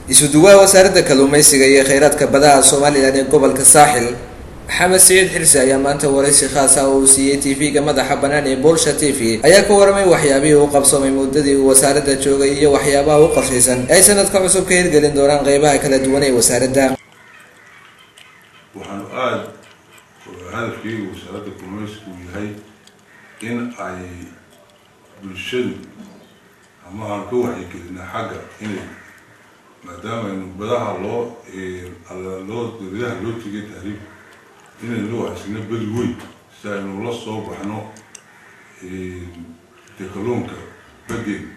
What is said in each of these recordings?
isuduwaha wasaaradda kalluumaysiga iyo kheyraadka badaha Soomaaliland ee gobolka Saaxil Maxamed Saciid Xirsi ayaa maanta waraysi khaas ah oo siiyay TV-ga madaxa bannaan ee Bulsha TV ayaa ka waramay waxyaabihii uu qabsoomay muddadii uu wasaaradda joogay iyo waxyaabaha uu qorshaysan ay sanadka cusub ka hirgelin doonaan qaybaha kala duwan ee wasaaradda. waxaan aad hadafkaygu wasaaradda kalluumaysigu yahay in ay bulshadu ama aan ka wacyigelinaa xagga inay maadaama aynu badaha loo tegay taariikh inaynu la wacsino badi weyn si aynu la soo baxno kalluunka badeena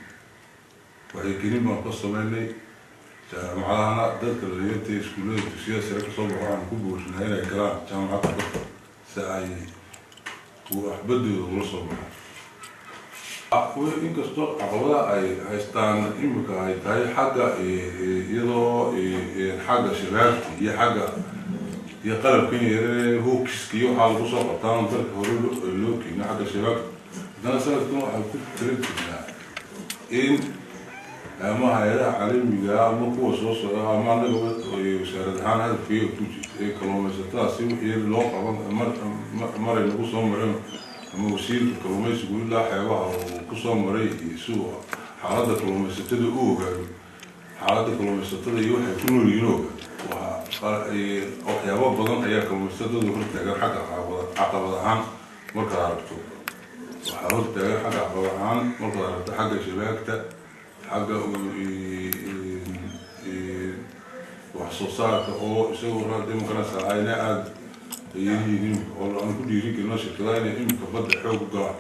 wacyigelin baan ka sameynay jaamacadahana dadka dhalinyarta iskuullada dugsiyada sare kasoo baxo waxaan ku boorinahay inay galaan jaamacadda dadka si ay waxbadooda ula soo baxaan inkastoo caqabadaha ay haystaan imika ay tahay xagga iyadoo xagga shabaabka iyo xagga iyo qalabkan yare hookiska iyo waxaa lagu soo qabtaan dalka hore loo keeno xagga shabaabka haddana sanadkan waxaan ku tirin jirnaa in ama hay-adaha caalamiga ama kuwa soo socda ama anaga wasaarad ahaan hadafkeega ku jirta ee kalluumaysatadaasi wixii loo qaban maray nagu soo mareen ama wasiirka kalluumaysigu ilaa xeebaha uu ku soo maray si uu xaaladda kalluumaysatada u ogaado xaaladda kalluumaysatada iyo waxay ku nool yihiin waxyaabo badan ayaa kalluumaysatadu hortaagan xagga caqabad ahaan markaad aragto waxaa hortaagan xagga caqabad ahaan markaad aragto xagga shabaagta xagga wax soo saarka oo isagoo raadimakanasa ayna aad ayyihiin oo aan ku dhiirigelino shirkadaha inay imika badda xoog u galaan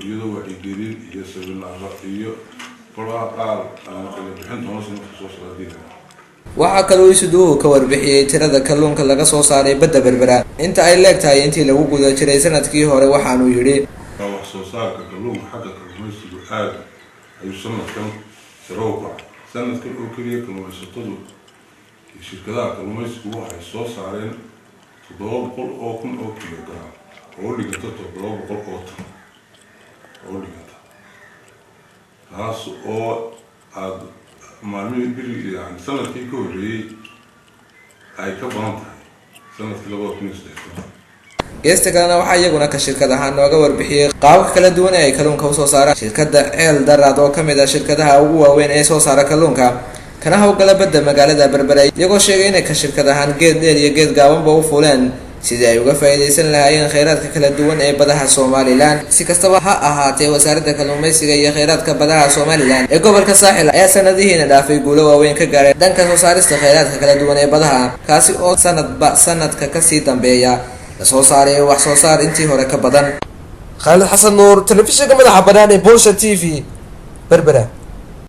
iyadoo wacyigelin iyo sabilaara iyo faraha qaar kala bixin doona sanadka soo socda. waxaa kaloo isuduwuhu ka warbixiyay tirada kalluunka laga soo saaray badda Berbera inta ay leegtahay intii lagu guda jiray sanadkii hore waxaanu yidhi wax soo saarka kalluunka xagga kalluumaysigu aad ayuu sanadkan sare u kacay sanadkan oo keliya kalluumaysatadu shirkadaha kalluumaysigu waxay soo saareen 700,000 oo kilogram oo dhiganta 700 oo tan oo dhiganta taas oo aad maalmihii biri yani sanadkii ka horreeyay ay ka badan tahay sanadkii 2013. geesta kalena waxaa iyaguna ka shirkad ahaan nooga warbixiyay qaababka kala duwan ee ay kalluunka u soo saaraan shirkadda Ceel Daraad oo ka mid ah shirkadaha ugu waaweyn ee soo saara kalluunka kana hawlgala badda magaalada Berbera iyagoo sheegay inay ka shirkad ahaan geed dheer iyo geed gaabanba u fuuleen sidii ay uga faa'iideysan lahaayeen kheyraadka kala duwan ee badaha Soomaaliland. si kastaba ha ahaatee wasaaradda kalluumaysiga iyo kheyraadka badaha Soomaaliland ee gobolka Saaxil ayaa sanadihiina dhaafay guulo waaweyn ka gaaray dhanka soo saarista kheyraadka kala duwan ee badaha kaasi oo sanadba sanadka kasii dambeeya la soo saaray wax soo saar intii hore ka badan. Khalid Xasan Nuur, telefishinka madaxa bannaan ee Bulsha TV, Berbera.